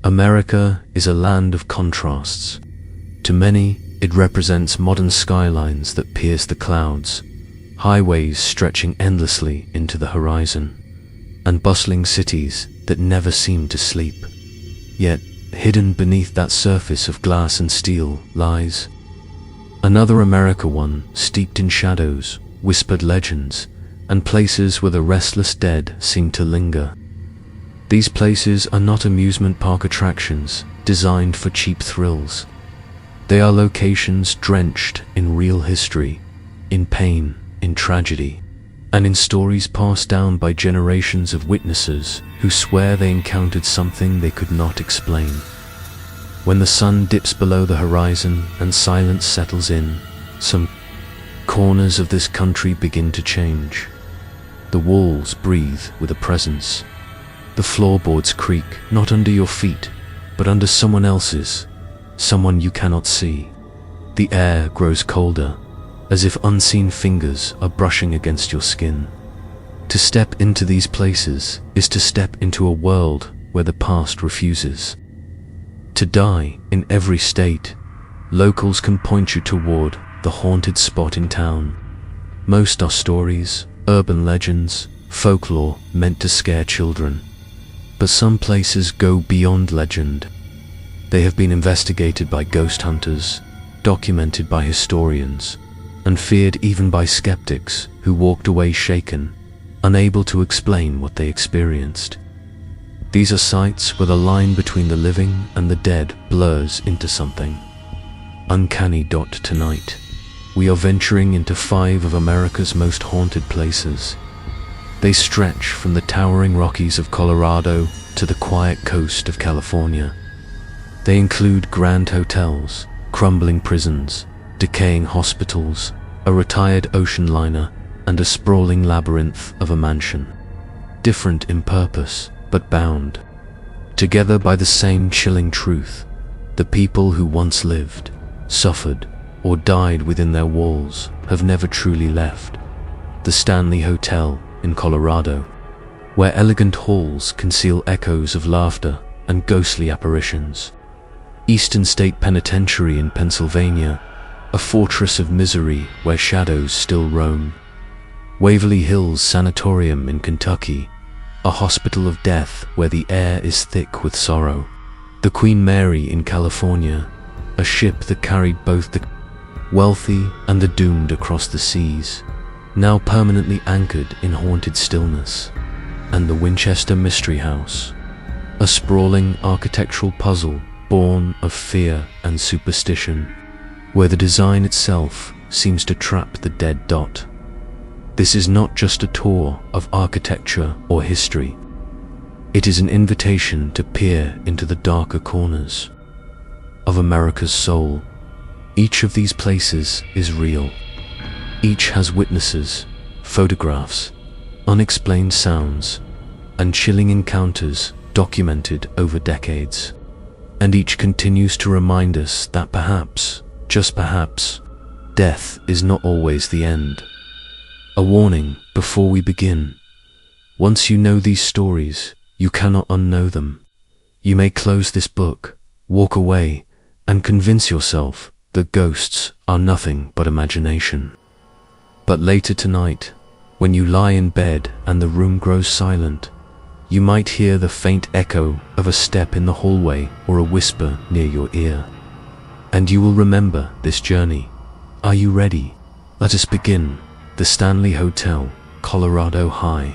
America is a land of contrasts. To many, it represents modern skylines that pierce the clouds, highways stretching endlessly into the horizon, and bustling cities that never seem to sleep. Yet, hidden beneath that surface of glass and steel lies another America, one steeped in shadows, whispered legends, and places where the restless dead seem to linger. These places are not amusement park attractions designed for cheap thrills. They are locations drenched in real history, in pain, in tragedy, and in stories passed down by generations of witnesses who swear they encountered something they could not explain. When the sun dips below the horizon and silence settles in, some corners of this country begin to change. The walls breathe with a presence. The floorboards creak, not under your feet, but under someone else's, someone you cannot see. The air grows colder, as if unseen fingers are brushing against your skin. To step into these places is to step into a world where the past refuses to die. In every state, locals can point you toward the haunted spot in town. Most are stories, urban legends, folklore meant to scare children. But some places go beyond legend. They have been investigated by ghost hunters, documented by historians, and feared even by skeptics who walked away shaken, unable to explain what they experienced. These are sites where the line between the living and the dead blurs into something uncanny. Tonight, we are venturing into 5 of America's most haunted places. They stretch from the towering Rockies of Colorado to the quiet coast of California. They include grand hotels, crumbling prisons, decaying hospitals, a retired ocean liner, and a sprawling labyrinth of a mansion. Different in purpose, but bound together by the same chilling truth: the people who once lived, suffered, or died within their walls have never truly left. The Stanley Hotel in Colorado, where elegant halls conceal echoes of laughter and ghostly apparitions. Eastern State Penitentiary in Pennsylvania, a fortress of misery where shadows still roam. Waverly Hills Sanatorium in Kentucky, a hospital of death where the air is thick with sorrow. The Queen Mary in California, a ship that carried both the wealthy and the doomed across the seas, now permanently anchored in haunted stillness. And the Winchester Mystery House, a sprawling architectural puzzle born of fear and superstition, where the design itself seems to trap the dead. This is not just a tour of architecture or history. It is an invitation to peer into the darker corners of America's soul. Each of these places is real. Each has witnesses, photographs, unexplained sounds, and chilling encounters documented over decades. And each continues to remind us that perhaps, just perhaps, death is not always the end. A warning before we begin: once you know these stories, you cannot unknow them. You may close this book, walk away, and convince yourself that ghosts are nothing but imagination. But later tonight, when you lie in bed and the room grows silent, you might hear the faint echo of a step in the hallway or a whisper near your ear. And you will remember this journey. Are you ready? Let us begin. The Stanley Hotel, Colorado High.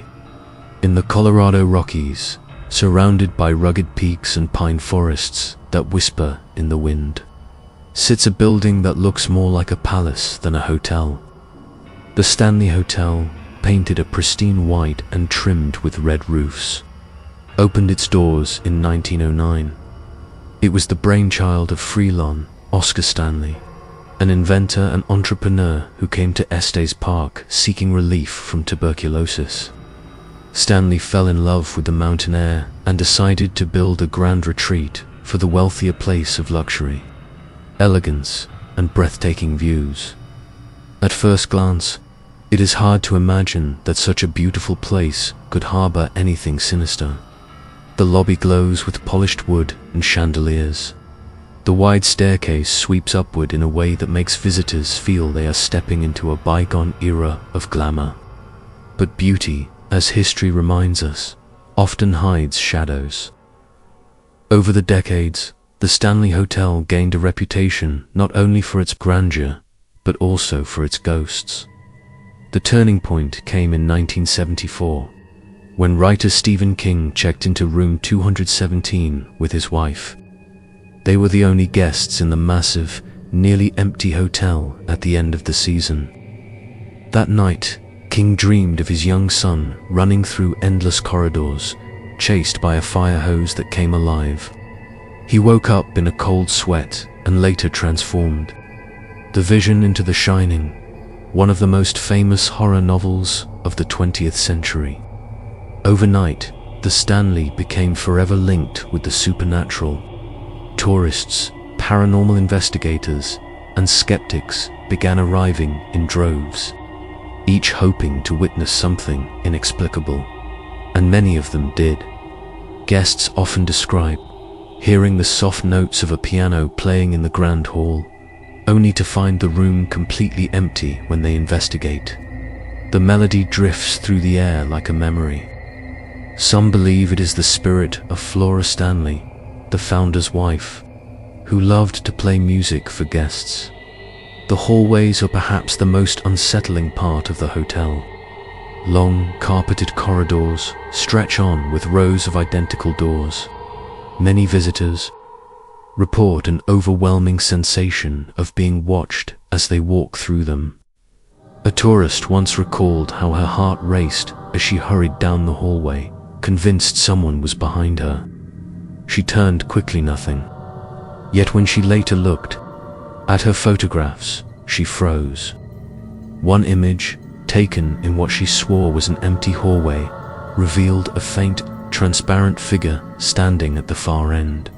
In the Colorado Rockies, surrounded by rugged peaks and pine forests that whisper in the wind, sits a building that looks more like a palace than a hotel. The Stanley Hotel, painted a pristine white and trimmed with red roofs, opened its doors in 1909. It was the brainchild of Freelon Oscar Stanley, an inventor and entrepreneur who came to Estes Park seeking relief from tuberculosis. Stanley fell in love with the mountain air and decided to build a grand retreat for the wealthier place of luxury, elegance, and breathtaking views. At first glance, it is hard to imagine that such a beautiful place could harbor anything sinister. The lobby glows with polished wood and chandeliers. The wide staircase sweeps upward in a way that makes visitors feel they are stepping into a bygone era of glamour. But beauty, as history reminds us, often hides shadows. Over the decades, the Stanley Hotel gained a reputation not only for its grandeur, but also for its ghosts. The turning point came in 1974, when writer Stephen King checked into room 217 with his wife. They were the only guests in the massive, nearly empty hotel at the end of the season. That night, King dreamed of his young son running through endless corridors, chased by a fire hose that came alive. He woke up in a cold sweat and later transformed. The vision into The Shining, one of the most famous horror novels of the 20th century. Overnight, the Stanley became forever linked with the supernatural. Tourists, paranormal investigators, and skeptics began arriving in droves, each hoping to witness something inexplicable, and many of them did. Guests often describe hearing the soft notes of a piano playing in the grand hall, only to find the room completely empty when they investigate. The melody drifts through the air like a memory. Some believe it is the spirit of Flora Stanley, the founder's wife, who loved to play music for guests. The hallways are perhaps the most unsettling part of the hotel. Long, carpeted corridors stretch on with rows of identical doors. Many visitors report an overwhelming sensation of being watched as they walk through them. A tourist once recalled how her heart raced as she hurried down the hallway, convinced someone was behind her. She turned quickly, nothing. Yet when she later looked at her photographs, she froze. One image, taken in what she swore was an empty hallway, revealed a faint, transparent figure standing at the far end.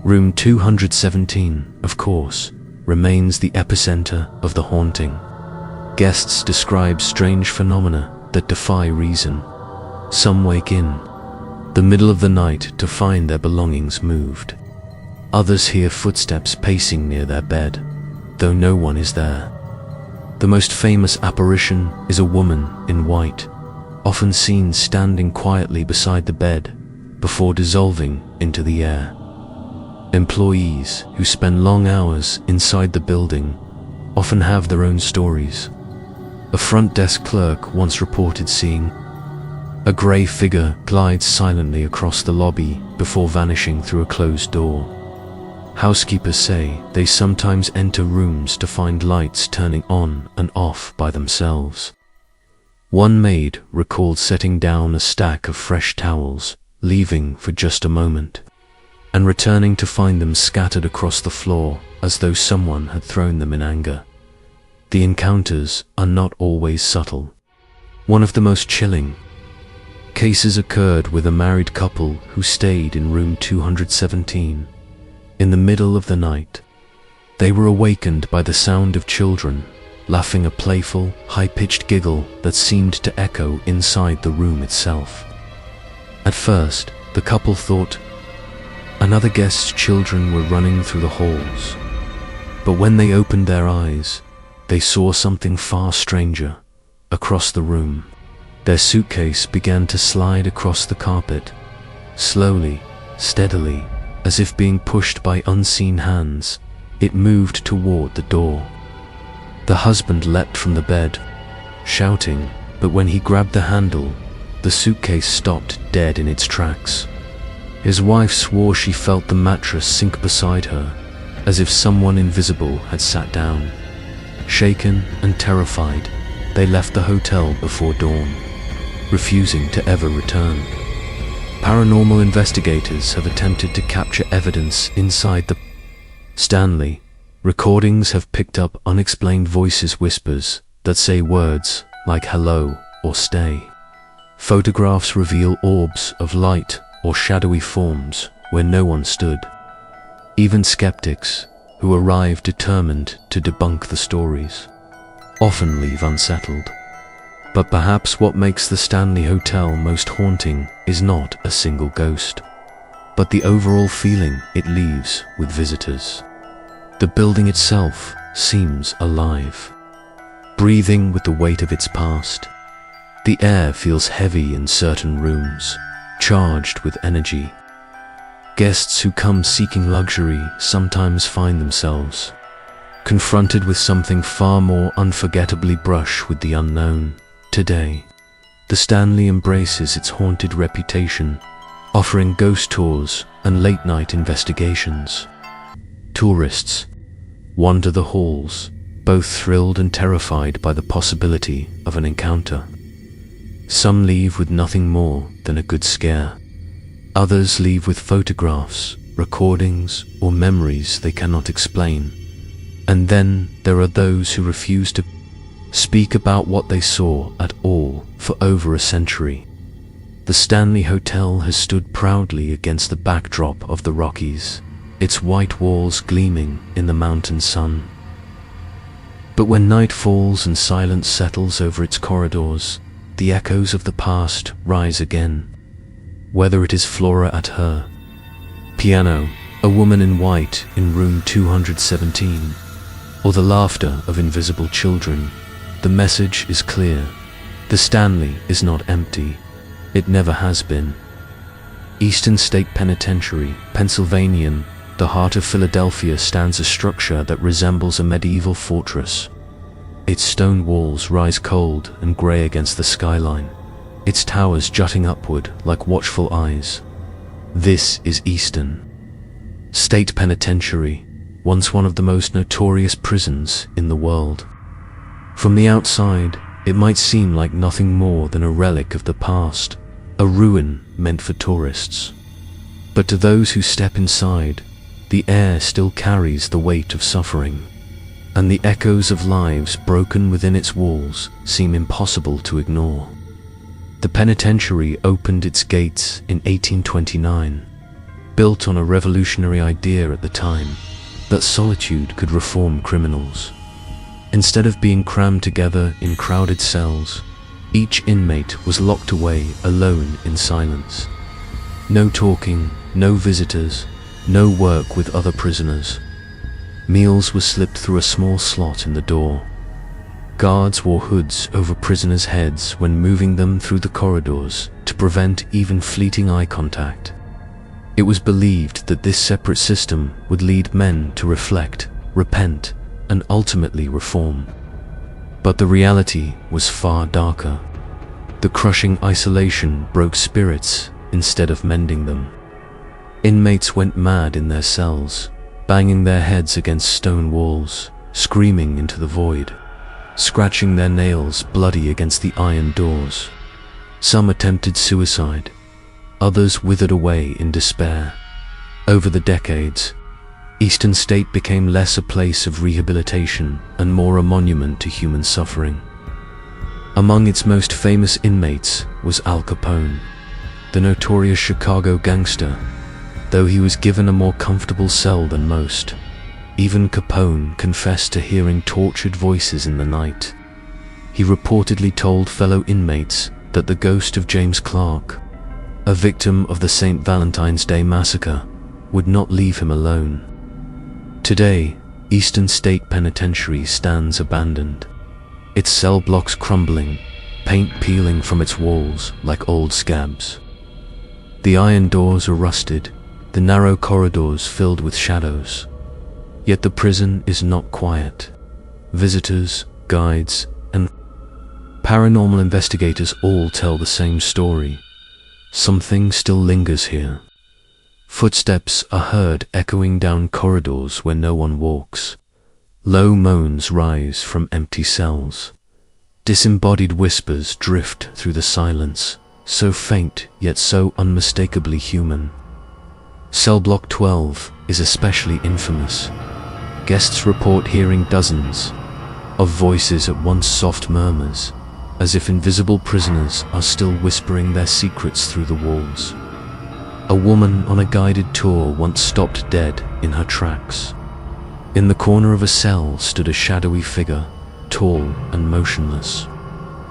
Room 217, of course, remains the epicenter of the haunting. Guests describe strange phenomena that defy reason. Some wake in the middle of the night to find their belongings moved. Others hear footsteps pacing near their bed, though no one is there. The most famous apparition is a woman in white, often seen standing quietly beside the bed before dissolving into the air. Employees who spend long hours inside the building often have their own stories. A front desk clerk once reported seeing a grey figure glide silently across the lobby before vanishing through a closed door. Housekeepers say they sometimes enter rooms to find lights turning on and off by themselves. One maid recalled setting down a stack of fresh towels, leaving for just a moment, and returning to find them scattered across the floor as though someone had thrown them in anger. The encounters are not always subtle. One of the most chilling cases occurred with a married couple who stayed in room 217. In the middle of the night, they were awakened by the sound of children laughing, a playful, high-pitched giggle that seemed to echo inside the room itself. At first, the couple thought another guest's children were running through the halls. But when they opened their eyes, they saw something far stranger. Across the room, their suitcase began to slide across the carpet, slowly, steadily, as if being pushed by unseen hands. It moved toward the door. The husband leapt from the bed, shouting, but when he grabbed the handle, the suitcase stopped dead in its tracks. His wife swore she felt the mattress sink beside her, as if someone invisible had sat down. Shaken and terrified, they left the hotel before dawn, refusing to ever return. Paranormal investigators have attempted to capture evidence inside the Stanley. Recordings have picked up unexplained voices, whispers that say words like hello or stay. Photographs reveal orbs of light or shadowy forms where no one stood. Even skeptics, who arrive determined to debunk the stories, often leave unsettled. But perhaps what makes the Stanley Hotel most haunting is not a single ghost, but the overall feeling it leaves with visitors. The building itself seems alive, breathing with the weight of its past. The air feels heavy in certain rooms, charged with energy. Guests who come seeking luxury sometimes find themselves confronted with something far more unforgettably brush with the unknown. Today, the Stanley embraces its haunted reputation, offering ghost tours and late-night investigations. Tourists wander the halls, both thrilled and terrified by the possibility of an encounter. Some leave with nothing more than a good scare. Others leave with photographs, recordings, or memories they cannot explain. And then there are those who refuse to speak about what they saw at all for over a century. The Stanley Hotel has stood proudly against the backdrop of the Rockies, its white walls gleaming in the mountain sun. But when night falls and silence settles over its corridors, the echoes of the past rise again. Whether it is Flora at her piano, a woman in white in room 217, or the laughter of invisible children, the message is clear. The Stanley is not empty. It never has been. Eastern State Penitentiary, Pennsylvania, the heart of Philadelphia, stands a structure that resembles a medieval fortress. Its stone walls rise cold and grey against the skyline, its towers jutting upward like watchful eyes. This is Eastern State Penitentiary, once one of the most notorious prisons in the world. From the outside, it might seem like nothing more than a relic of the past, a ruin meant for tourists. But to those who step inside, the air still carries the weight of suffering, and the echoes of lives broken within its walls seem impossible to ignore. The penitentiary opened its gates in 1829, built on a revolutionary idea at the time, that solitude could reform criminals. Instead of being crammed together in crowded cells, each inmate was locked away alone in silence. No talking, no visitors, no work with other prisoners. Meals were slipped through a small slot in the door. Guards wore hoods over prisoners' heads when moving them through the corridors to prevent even fleeting eye contact. It was believed that this separate system would lead men to reflect, repent, and ultimately reform. But the reality was far darker. The crushing isolation broke spirits instead of mending them. Inmates went mad in their cells, banging their heads against stone walls, screaming into the void, scratching their nails bloody against the iron doors. Some attempted suicide, others withered away in despair. Over the decades, Eastern State became less a place of rehabilitation and more a monument to human suffering. Among its most famous inmates was Al Capone, the notorious Chicago gangster. Though he was given a more comfortable cell than most, even Capone confessed to hearing tortured voices in the night. He reportedly told fellow inmates that the ghost of James Clark, a victim of the St. Valentine's Day massacre, would not leave him alone. Today, Eastern State Penitentiary stands abandoned, its cell blocks crumbling, paint peeling from its walls like old scabs. The iron doors are rusted, the narrow corridors filled with shadows. Yet the prison is not quiet. Visitors, guides, and paranormal investigators all tell the same story. Something still lingers here. Footsteps are heard echoing down corridors where no one walks. Low moans rise from empty cells. Disembodied whispers drift through the silence, so faint yet so unmistakably human. Cell Block 12 is especially infamous. Guests report hearing dozens of voices at once soft murmurs, as if invisible prisoners are still whispering their secrets through the walls. A woman on a guided tour once stopped dead in her tracks. In the corner of a cell stood a shadowy figure, tall and motionless.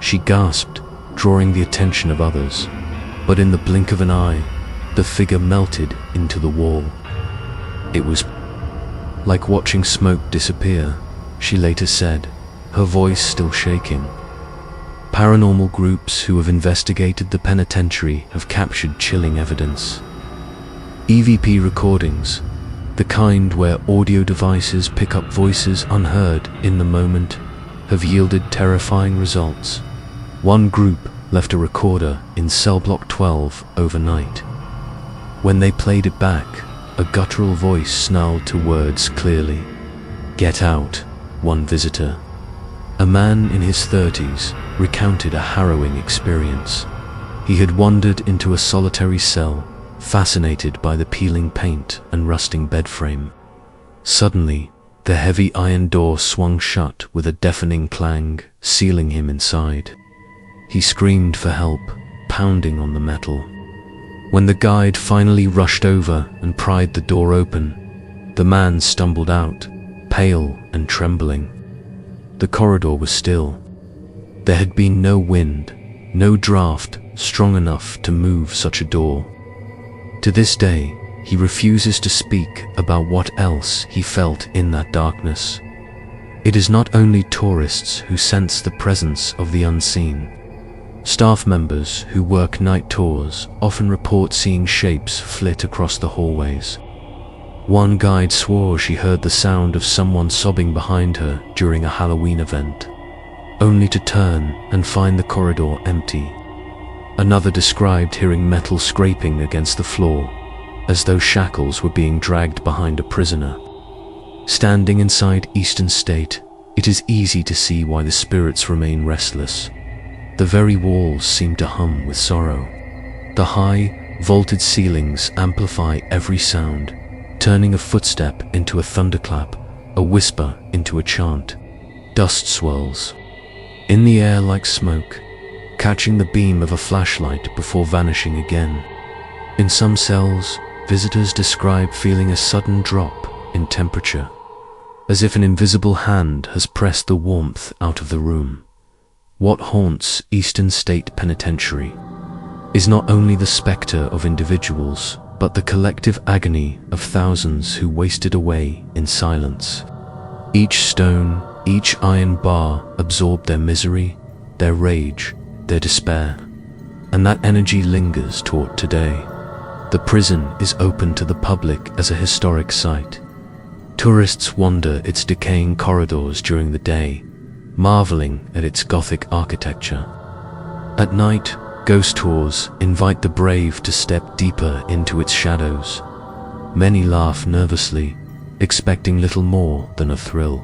She gasped, drawing the attention of others. But in the blink of an eye, the figure melted into the wall. It was like watching smoke disappear, she later said, her voice still shaking. Paranormal groups who have investigated the penitentiary have captured chilling evidence. EVP recordings, the kind where audio devices pick up voices unheard in the moment, have yielded terrifying results. One group left a recorder in cell block 12 overnight. When they played it back, a guttural voice snarled to words clearly. "Get out," one visitor. A man in his 30s recounted a harrowing experience. He had wandered into a solitary cell, fascinated by the peeling paint and rusting bed frame. Suddenly, the heavy iron door swung shut with a deafening clang, sealing him inside. He screamed for help, pounding on the metal. When the guide finally rushed over and pried the door open, the man stumbled out, pale and trembling. The corridor was still. There had been no wind, no draft strong enough to move such a door. To this day, he refuses to speak about what else he felt in that darkness. It is not only tourists who sense the presence of the unseen. Staff members who work night tours often report seeing shapes flit across the hallways. One guide swore she heard the sound of someone sobbing behind her during a Halloween event, only to turn and find the corridor empty. Another described hearing metal scraping against the floor, as though shackles were being dragged behind a prisoner. Standing inside Eastern State, it is easy to see why the spirits remain restless. The very walls seem to hum with sorrow. The high, vaulted ceilings amplify every sound, turning a footstep into a thunderclap, a whisper into a chant. Dust swirls in the air like smoke, catching the beam of a flashlight before vanishing again. In some cells, visitors describe feeling a sudden drop in temperature, as if an invisible hand has pressed the warmth out of the room. What haunts Eastern State Penitentiary is not only the specter of individuals, but the collective agony of thousands who wasted away in silence. Each stone, each iron bar absorbed their misery, their rage, their despair, and that energy lingers toward today. The prison is open to the public as a historic site. Tourists wander its decaying corridors during the day, marveling at its Gothic architecture. At night, ghost tours invite the brave to step deeper into its shadows. Many laugh nervously, expecting little more than a thrill.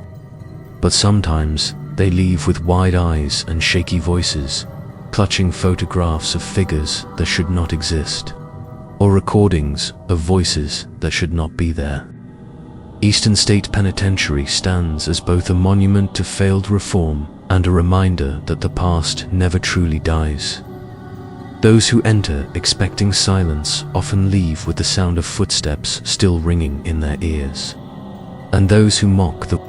But sometimes they leave with wide eyes and shaky voices, clutching photographs of figures that should not exist, or recordings of voices that should not be there. Eastern State Penitentiary stands as both a monument to failed reform and a reminder that the past never truly dies. Those who enter expecting silence often leave with the sound of footsteps still ringing in their ears. And those who mock the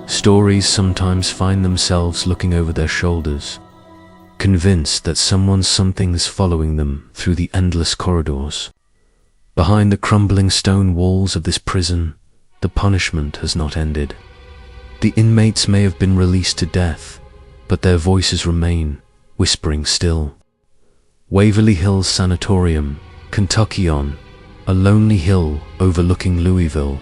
stories sometimes find themselves looking over their shoulders, convinced that something's following them through the endless corridors. Behind the crumbling stone walls of this prison, the punishment has not ended. The inmates may have been released to death, but their voices remain, whispering still. Waverly Hills Sanatorium, Kentucky. On a lonely hill overlooking Louisville,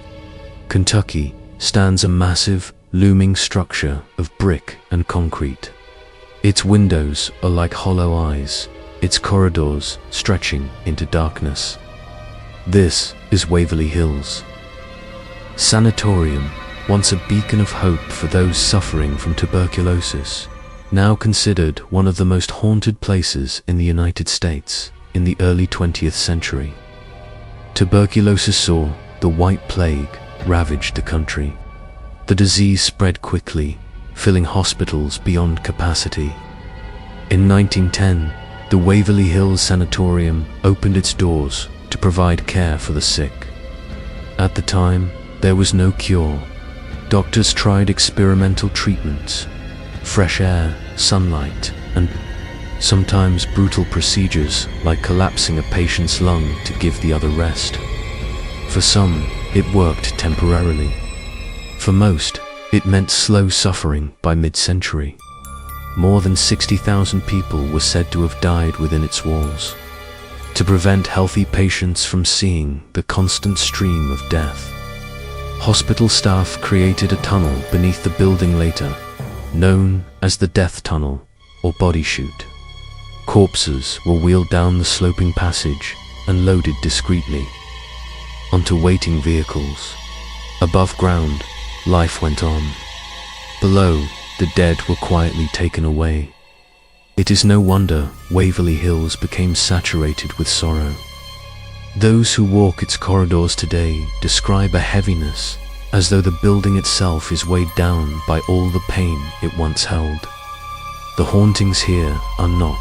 Kentucky, stands a massive, looming structure of brick and concrete. Its windows are like hollow eyes, its corridors stretching into darkness. This is Waverly Hills Sanatorium, once a beacon of hope for those suffering from tuberculosis, now considered one of the most haunted places in the United States in the early 20th century. Tuberculosis saw the White Plague ravaged the country. The disease spread quickly, filling hospitals beyond capacity. In 1910, the Waverly Hills Sanatorium opened its doors to provide care for the sick. At the time, there was no cure. Doctors tried experimental treatments, fresh air, sunlight, and sometimes brutal procedures like collapsing a patient's lung to give the other rest. For some, it worked temporarily. For most, it meant slow suffering by mid-century. More than 60,000 people were said to have died within its walls. To prevent healthy patients from seeing the constant stream of death, hospital staff created a tunnel beneath the building later, known as the death tunnel or body chute. Corpses were wheeled down the sloping passage and loaded discreetly onto waiting vehicles. Above ground, life went on. Below, the dead were quietly taken away. It is no wonder Waverly Hills became saturated with sorrow. Those who walk its corridors today describe a heaviness, as though the building itself is weighed down by all the pain it once held. The hauntings here are not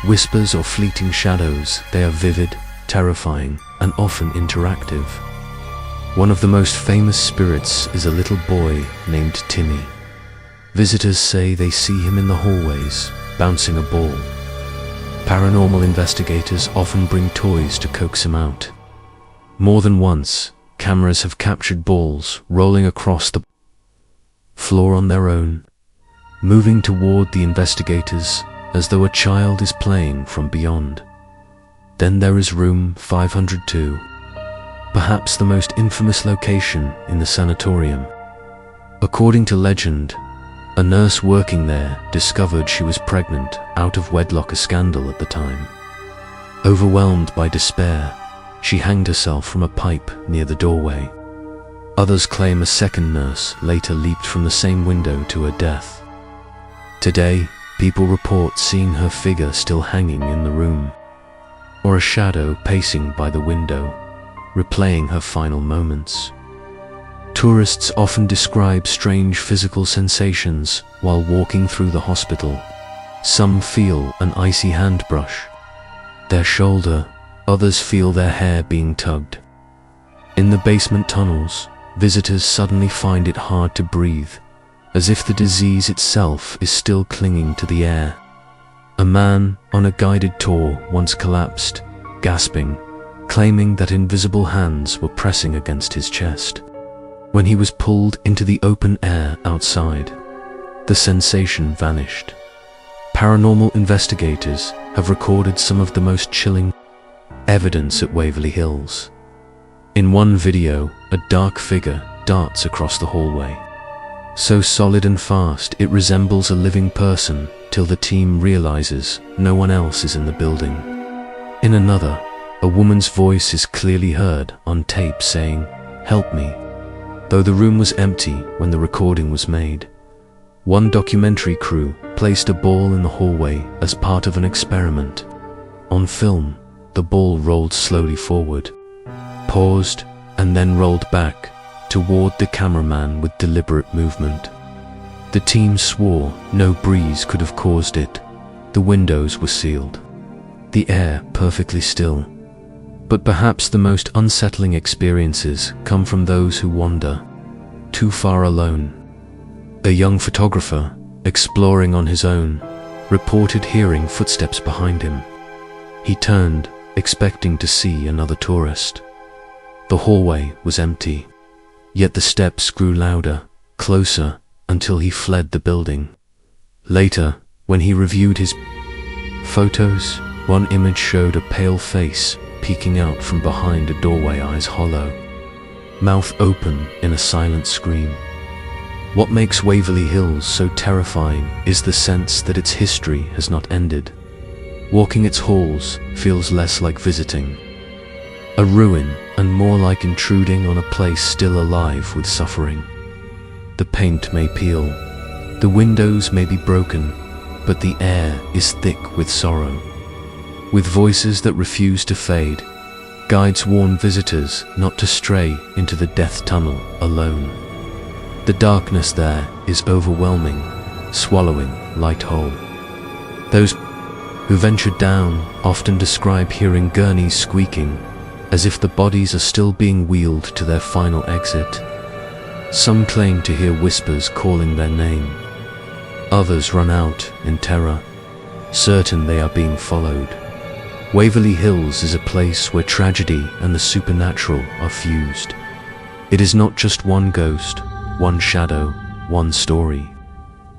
whispers or fleeting shadows. They are vivid, terrifying, and often interactive. One of the most famous spirits is a little boy named Timmy. Visitors say they see him in the hallways, bouncing a ball. Paranormal investigators often bring toys to coax him out. More than once, cameras have captured balls rolling across the floor on their own, moving toward the investigators as though a child is playing from beyond. Then there is room 502, perhaps the most infamous location in the sanatorium. According to legend, a nurse working there discovered she was pregnant out of wedlock, a scandal at the time. Overwhelmed by despair, she hanged herself from a pipe near the doorway. Others claim a second nurse later leaped from the same window to her death. Today, people report seeing her figure still hanging in the room, or a shadow pacing by the window, replaying her final moments. Tourists often describe strange physical sensations while walking through the hospital. Some feel an icy hand brush their shoulder, others feel their hair being tugged. In the basement tunnels, visitors suddenly find it hard to breathe, as if the disease itself is still clinging to the air. A man on a guided tour once collapsed, gasping, claiming that invisible hands were pressing against his chest. When he was pulled into the open air outside, the sensation vanished. Paranormal investigators have recorded some of the most chilling evidence at Waverly Hills. In one video, a dark figure darts across the hallway, so solid and fast it resembles a living person till the team realizes no one else is in the building. In another, a woman's voice is clearly heard on tape saying, "Help me," though the room was empty when the recording was made. One documentary crew placed a ball in the hallway as part of an experiment. On film, the ball rolled slowly forward, paused, and then rolled back toward the cameraman with deliberate movement. The team swore no breeze could have caused it. The windows were sealed, the air perfectly still. But perhaps the most unsettling experiences come from those who wander too far alone. A young photographer, exploring on his own, reported hearing footsteps behind him. He turned, expecting to see another tourist. The hallway was empty, yet the steps grew louder, closer, until he fled the building. Later, when he reviewed his photos, one image showed a pale face peeking out from behind a doorway, eyes hollow, mouth open in a silent scream. What makes Waverly Hills so terrifying is the sense that its history has not ended. Walking its halls feels less like visiting a ruin and more like intruding on a place still alive with suffering. The paint may peel, the windows may be broken, but the air is thick with sorrow. With voices that refuse to fade, guides warn visitors not to stray into the death tunnel alone. The darkness there is overwhelming, swallowing light whole. Those who venture down often describe hearing gurneys squeaking, as if the bodies are still being wheeled to their final exit. Some claim to hear whispers calling their name. Others run out in terror, certain they are being followed. Waverly Hills is a place where tragedy and the supernatural are fused. It is not just one ghost, one shadow, one story.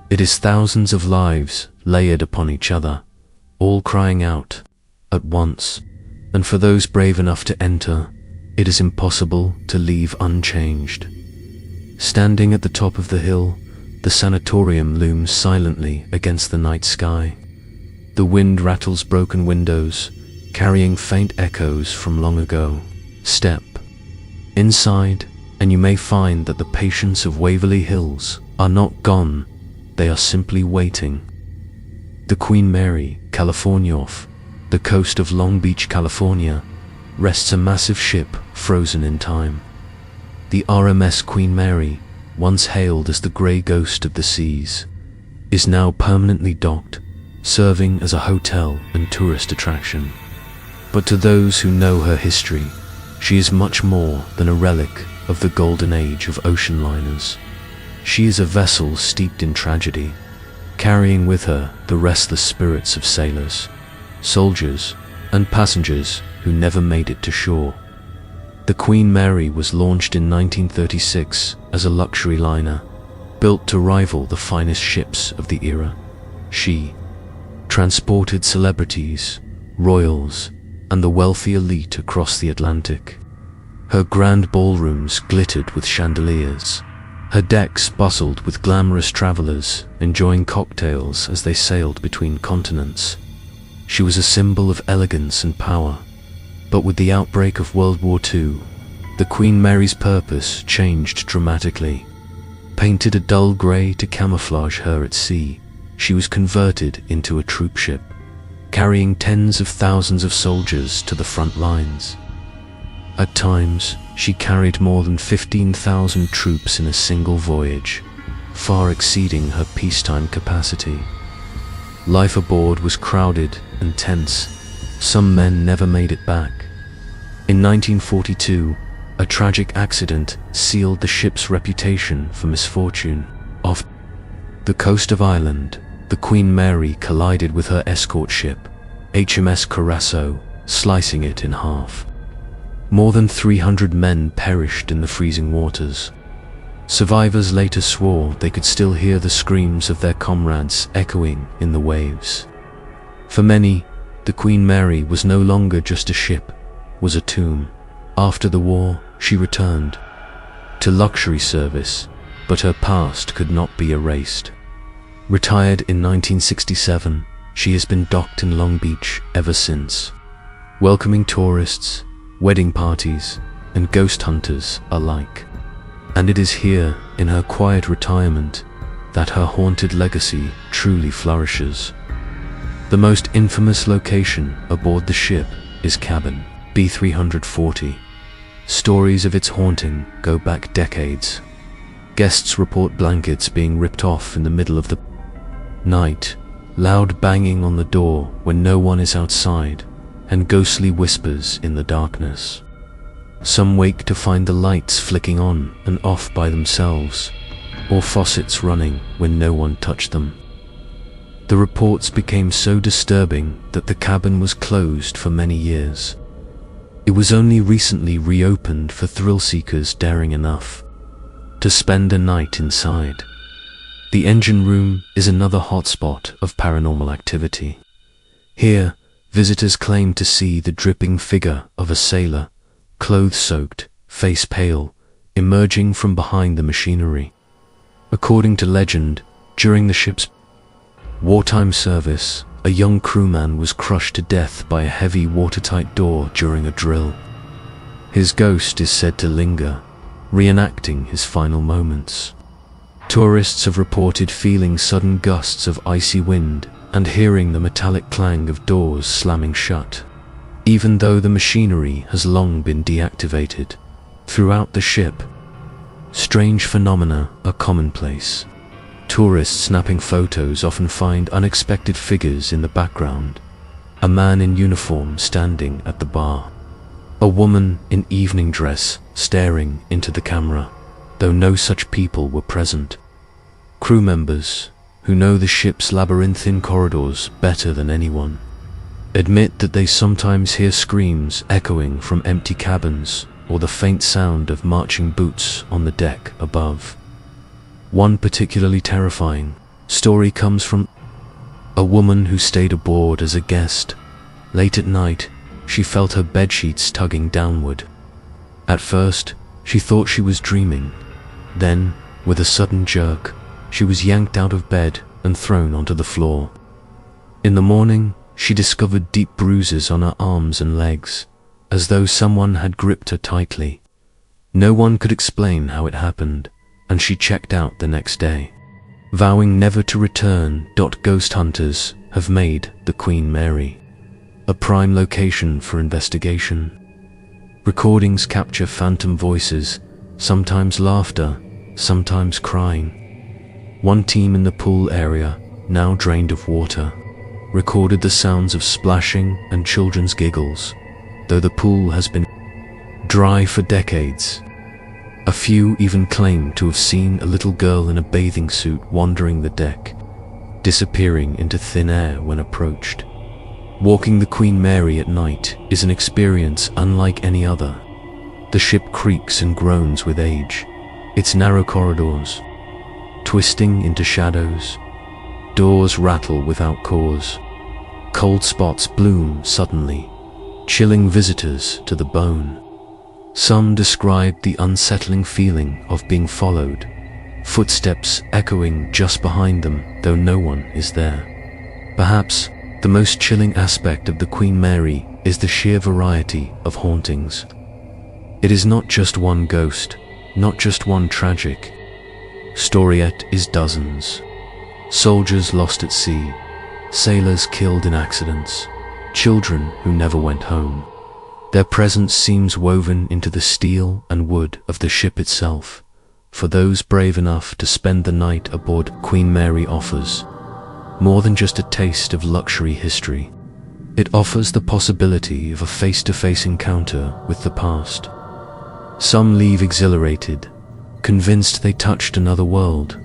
It is thousands of lives layered upon each other, all crying out at once, and for those brave enough to enter, it is impossible to leave unchanged. Standing at the top of the hill, the sanatorium looms silently against the night sky. The wind rattles broken windows, carrying faint echoes from long ago. Step inside, and you may find that the patients of Waverly Hills are not gone, they are simply waiting. The Queen Mary, California, off the coast of Long Beach, California, rests a massive ship frozen in time. The RMS Queen Mary, once hailed as the grey ghost of the seas, is now permanently docked, serving as a hotel and tourist attraction. But to those who know her history, she is much more than a relic of the golden age of ocean liners. She is a vessel steeped in tragedy, carrying with her the restless spirits of sailors, soldiers, and passengers who never made it to shore. The Queen Mary was launched in 1936 as a luxury liner, built to rival the finest ships of the era. She transported celebrities, royals, and the wealthy elite across the Atlantic. Her grand ballrooms glittered with chandeliers. Her decks bustled with glamorous travelers enjoying cocktails as they sailed between continents. She was a symbol of elegance and power. But with the outbreak of World War II, the Queen Mary's purpose changed dramatically. Painted a dull grey to camouflage her at sea, she was converted into a troop ship, carrying tens of thousands of soldiers to the front lines. At times, she carried more than 15,000 troops in a single voyage, far exceeding her peacetime capacity. Life aboard was crowded and tense. Some men never made it back. In 1942, a tragic accident sealed the ship's reputation for misfortune. Off the coast of Ireland, the Queen Mary collided with her escort ship, HMS Curacao, slicing it in half. More than 300 men perished in the freezing waters. Survivors later swore they could still hear the screams of their comrades echoing in the waves. For many, the Queen Mary was no longer just a ship, was a tomb. After the war, she returned to luxury service, but her past could not be erased. Retired in 1967, she has been docked in Long Beach ever since, welcoming tourists, wedding parties, and ghost hunters alike. And it is here, in her quiet retirement, that her haunted legacy truly flourishes. The most infamous location aboard the ship is cabin B340. Stories of its haunting go back decades. Guests report blankets being ripped off in the middle of the night, loud banging on the door when no one is outside, and ghostly whispers in the darkness. Some wake to find the lights flicking on and off by themselves, or faucets running when no one touched them. The reports became so disturbing that the cabin was closed for many years. It was only recently reopened for thrill-seekers daring enough to spend a night inside. The engine room is another hotspot of paranormal activity. Here, visitors claim to see the dripping figure of a sailor, clothes-soaked, face pale, emerging from behind the machinery. According to legend, during the ship's wartime service, a young crewman was crushed to death by a heavy watertight door during a drill. His ghost is said to linger, reenacting his final moments. Tourists have reported feeling sudden gusts of icy wind and hearing the metallic clang of doors slamming shut, even though the machinery has long been deactivated. Throughout the ship, strange phenomena are commonplace. Tourists snapping photos often find unexpected figures in the background. A man in uniform standing at the bar. A woman in evening dress staring into the camera, though no such people were present. Crew members, who know the ship's labyrinthine corridors better than anyone, admit that they sometimes hear screams echoing from empty cabins or the faint sound of marching boots on the deck above. One particularly terrifying story comes from a woman who stayed aboard as a guest. Late at night, she felt her bedsheets tugging downward. At first, she thought she was dreaming. Then, with a sudden jerk, she was yanked out of bed and thrown onto the floor. In the morning, she discovered deep bruises on her arms and legs, as though someone had gripped her tightly. No one could explain how it happened, and she checked out the next day, vowing never to return. Ghost hunters have made the Queen Mary a prime location for investigation. Recordings capture phantom voices, sometimes laughter, sometimes crying. One team in the pool area, now drained of water, recorded the sounds of splashing and children's giggles, though the pool has been dry for decades. A few even claim to have seen a little girl in a bathing suit wandering the deck, disappearing into thin air when approached. Walking the Queen Mary at night is an experience unlike any other. The ship creaks and groans with age, its narrow corridors twisting into shadows. Doors rattle without cause. Cold spots bloom suddenly, chilling visitors to the bone. Some describe the unsettling feeling of being followed, footsteps echoing just behind them though no one is there. Perhaps the most chilling aspect of the Queen Mary is the sheer variety of hauntings. It is not just one ghost, not just one tragic story. It is dozens. Soldiers lost at sea, sailors killed in accidents, children who never went home. Their presence seems woven into the steel and wood of the ship itself. For those brave enough to spend the night aboard, Queen Mary offers more than just a taste of luxury history. It offers the possibility of a face-to-face encounter with the past. Some leave exhilarated, convinced they touched another world.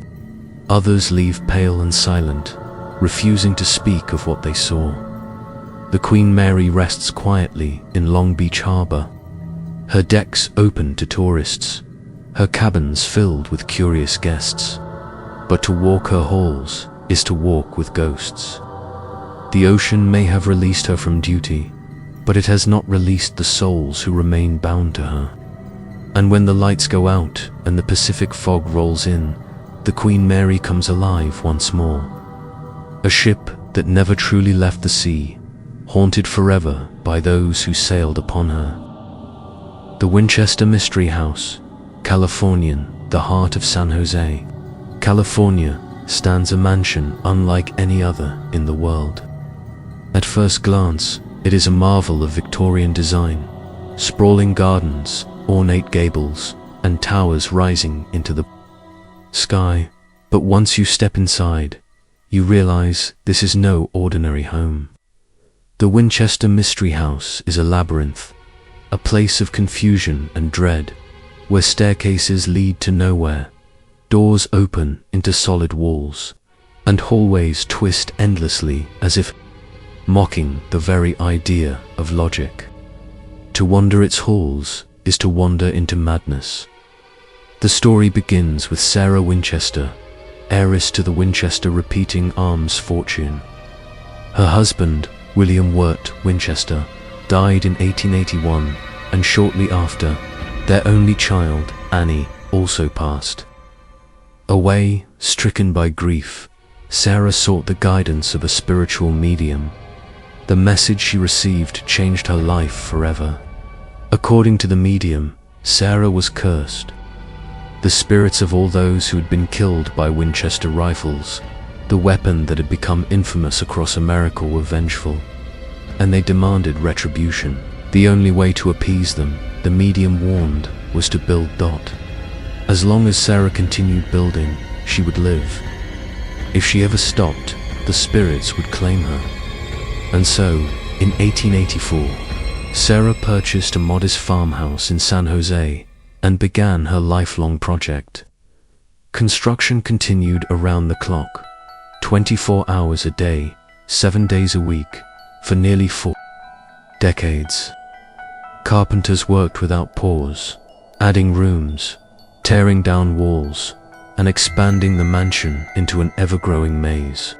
Others leave pale and silent, refusing to speak of what they saw. The Queen Mary rests quietly in Long Beach Harbor, her decks open to tourists, her cabins filled with curious guests. But to walk her halls is to walk with ghosts. The ocean may have released her from duty, but it has not released the souls who remain bound to her. And when the lights go out and the Pacific fog rolls in, the Queen Mary comes alive once more. A ship that never truly left the sea, haunted forever by those who sailed upon her. The Winchester Mystery House, Californian, the heart of San Jose, California, stands a mansion unlike any other in the world. At first glance, it is a marvel of Victorian design, sprawling gardens, ornate gables, and towers rising into the sky. But once you step inside, you realize this is no ordinary home. The Winchester Mystery House is a labyrinth, a place of confusion and dread, where staircases lead to nowhere, doors open into solid walls, and hallways twist endlessly as if mocking the very idea of logic. To wander its halls is to wander into madness. The story begins with Sarah Winchester, heiress to the Winchester Repeating Arms fortune. Her husband, William Wirt Winchester, died in 1881, and shortly after, their only child, Annie, also passed away. Stricken by grief, Sarah sought the guidance of a spiritual medium. The message she received changed her life forever. According to the medium, Sarah was cursed. The spirits of all those who had been killed by Winchester rifles, the weapon that had become infamous across America, were vengeful, and they demanded retribution. The only way to appease them, the medium warned, was to build Dot. As long as Sarah continued building, she would live. If she ever stopped, the spirits would claim her. And so, in 1884, Sarah purchased a modest farmhouse in San Jose and began her lifelong project. Construction continued around the clock. 24 hours a day, 7 days a week, for nearly 4 decades. Carpenters worked without pause, adding rooms, tearing down walls, and expanding the mansion into an ever-growing maze.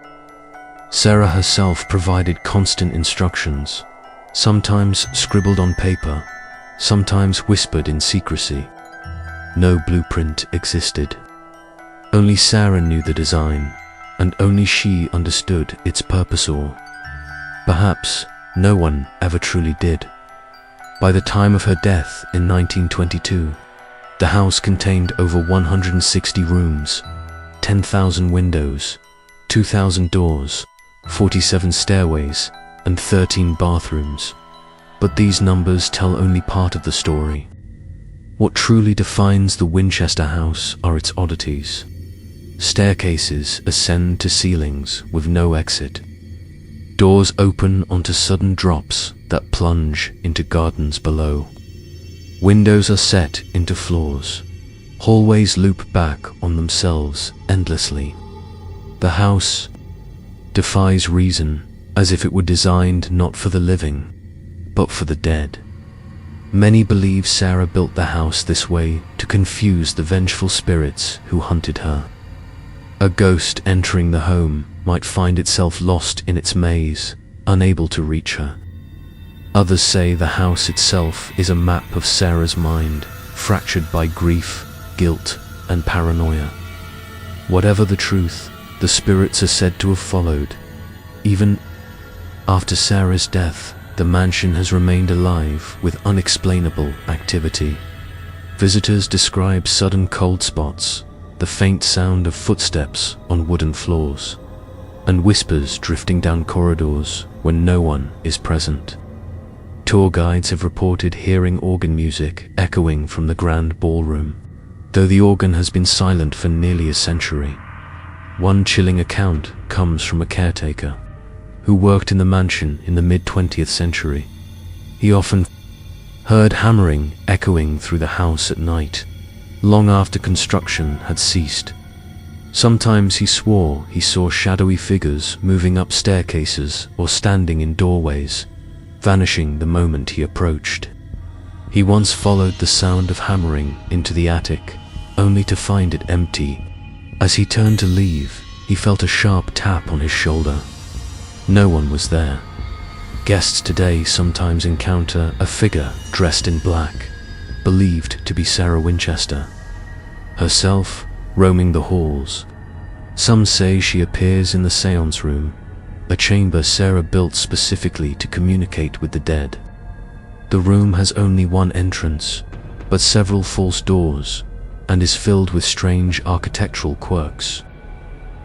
Sarah herself provided constant instructions, sometimes scribbled on paper, sometimes whispered in secrecy. No blueprint existed. Only Sarah knew the design, and only she understood its purpose or perhaps no one ever truly did. By the time of her death in 1922, the house contained over 160 rooms, 10,000 windows, 2,000 doors, 47 stairways, and 13 bathrooms. But these numbers tell only part of the story. What truly defines the Winchester house are its oddities. Staircases ascend to ceilings with no exit. Doors open onto sudden drops that plunge into gardens below. Windows are set into floors. Hallways loop back on themselves endlessly. The house defies reason, as if it were designed not for the living, but for the dead. Many believe Sarah built the house this way to confuse the vengeful spirits who hunted her. A ghost entering the home might find itself lost in its maze, unable to reach her. Others say the house itself is a map of Sarah's mind, fractured by grief, guilt, and paranoia. Whatever the truth, the spirits are said to have followed. Even after Sarah's death, the mansion has remained alive with unexplainable activity. Visitors describe sudden cold spots, the faint sound of footsteps on wooden floors, and whispers drifting down corridors when no one is present. Tour guides have reported hearing organ music echoing from the grand ballroom, though the organ has been silent for nearly a century. One chilling account comes from a caretaker who worked in the mansion in the mid-20th century. He often heard hammering echoing through the house at night, long after construction had ceased. Sometimes he swore he saw shadowy figures moving up staircases or standing in doorways, vanishing the moment he approached. He once followed the sound of hammering into the attic, only to find it empty. As he turned to leave, he felt a sharp tap on his shoulder. No one was there. Guests today sometimes encounter a figure dressed in black, believed to be Sarah Winchester, herself roaming the halls. Some say she appears in the seance room, a chamber Sarah built specifically to communicate with the dead. The room has only one entrance, but several false doors, and is filled with strange architectural quirks.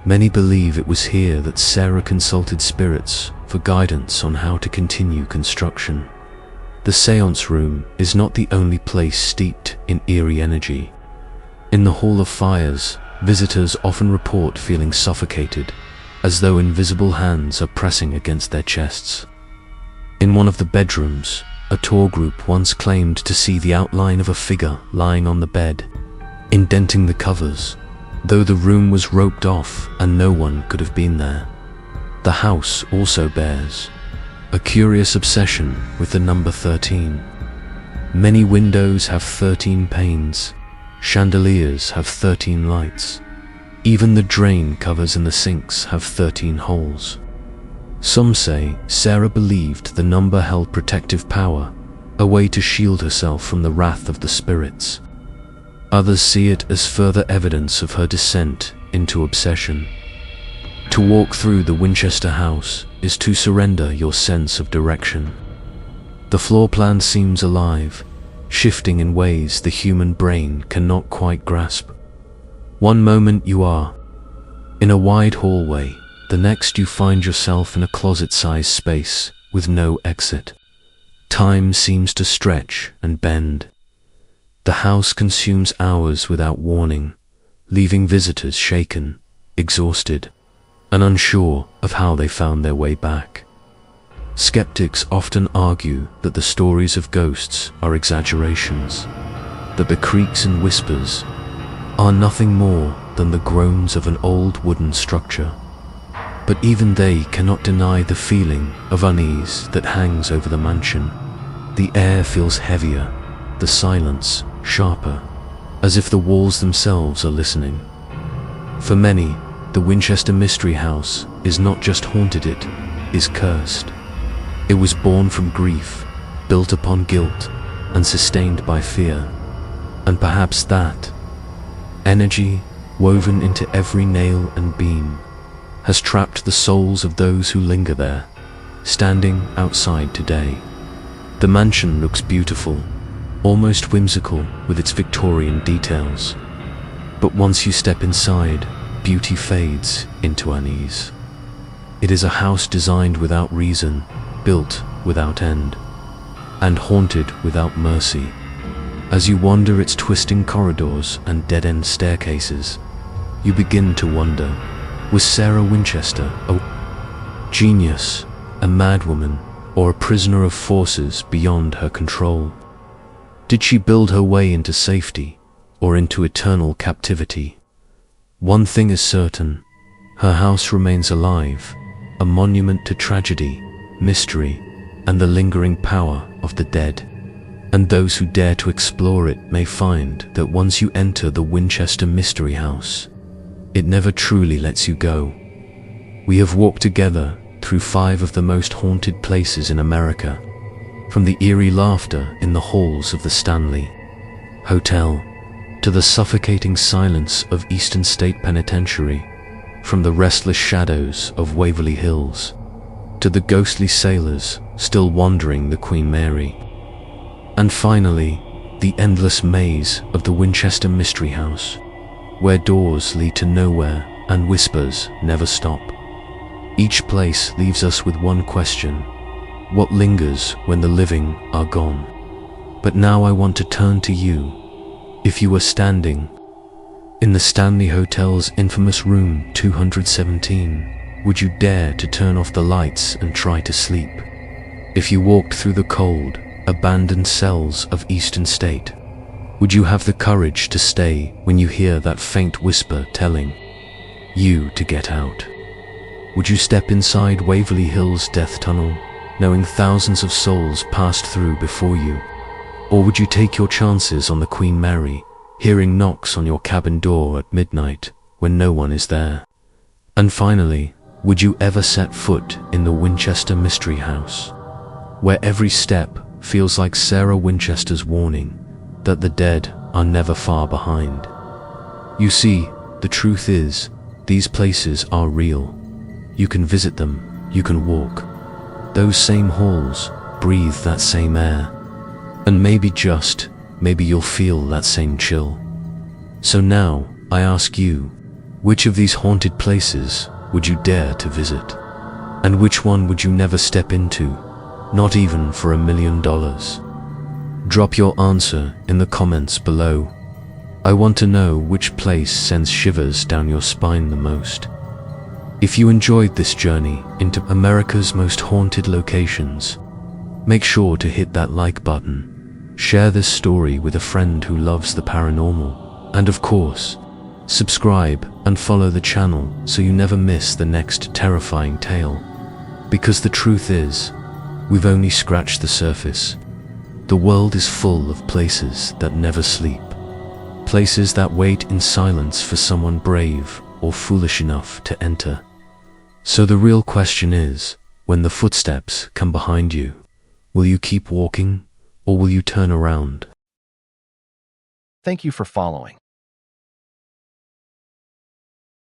Many believe it was here that Sarah consulted spirits for guidance on how to continue construction. The seance room is not the only place steeped in eerie energy. In the Hall of Fires, visitors often report feeling suffocated, as though invisible hands are pressing against their chests. In one of the bedrooms, a tour group once claimed to see the outline of a figure lying on the bed, indenting the covers, though the room was roped off and no one could have been there. The house also bears a curious obsession with the number 13. Many windows have 13 panes, chandeliers have 13 lights, even the drain covers in the sinks have 13 holes. Some say Sarah believed the number held protective power, a way to shield herself from the wrath of the spirits. Others see it as further evidence of her descent into obsession. To walk through the Winchester house is to surrender your sense of direction. The floor plan seems alive, shifting in ways the human brain cannot quite grasp. One moment you are in a wide hallway, the next you find yourself in a closet-sized space with no exit. Time seems to stretch and bend. The house consumes hours without warning, leaving visitors shaken, exhausted, and unsure of how they found their way back. Skeptics often argue that the stories of ghosts are exaggerations, that the creaks and whispers are nothing more than the groans of an old wooden structure. But even they cannot deny the feeling of unease that hangs over the mansion. The air feels heavier, the silence sharper, as if the walls themselves are listening. For many, the Winchester Mystery House is not just haunted, it is cursed. It was born from grief, built upon guilt, and sustained by fear. And perhaps that energy, woven into every nail and beam, has trapped the souls of those who linger there, standing outside today. The mansion looks beautiful, almost whimsical with its Victorian details. But once you step inside, beauty fades into unease. It is a house designed without reason, built without end, and haunted without mercy. As you wander its twisting corridors and dead-end staircases, you begin to wonder, was Sarah Winchester a genius, a madwoman, or a prisoner of forces beyond her control? Did she build her way into safety, or into eternal captivity? One thing is certain, her house remains alive, a monument to tragedy, mystery, and the lingering power of the dead. And those who dare to explore it may find that once you enter the Winchester Mystery House, it never truly lets you go. We have walked together through 5 of the most haunted places in America, from the eerie laughter in the halls of the Stanley Hotel to the suffocating silence of Eastern State Penitentiary, from the restless shadows of Waverly Hills to the ghostly sailors still wandering the Queen Mary, and finally, the endless maze of the Winchester Mystery House, where doors lead to nowhere and whispers never stop. Each place leaves us with one question: what lingers when the living are gone? But now I want to turn to you. If you were standing in the Stanley Hotel's infamous room 217, would you dare to turn off the lights and try to sleep? If you walked through the cold, abandoned cells of Eastern State, would you have the courage to stay when you hear that faint whisper telling you to get out? Would you step inside Waverly Hills' death tunnel, knowing thousands of souls passed through before you? Or would you take your chances on the Queen Mary, hearing knocks on your cabin door at midnight when no one is there? And finally, would you ever set foot in the Winchester Mystery House, where every step feels like Sarah Winchester's warning that the dead are never far behind? You see, the truth is, these places are real. You can visit them, you can walk those same halls, breathe that same air, and maybe you'll feel that same chill. So now, I ask you, which of these haunted places would you dare to visit? And which one would you never step into, not even for $1 million? Drop your answer in the comments below. I want to know which place sends shivers down your spine the most. If you enjoyed this journey into America's most haunted locations, make sure to hit that like button, share this story with a friend who loves the paranormal, and of course, subscribe and follow the channel so you never miss the next terrifying tale. Because the truth is, we've only scratched the surface. The world is full of places that never sleep, places that wait in silence for someone brave or foolish enough to enter. So the real question is, when the footsteps come behind you, will you keep walking or will you turn around? Thank you for following.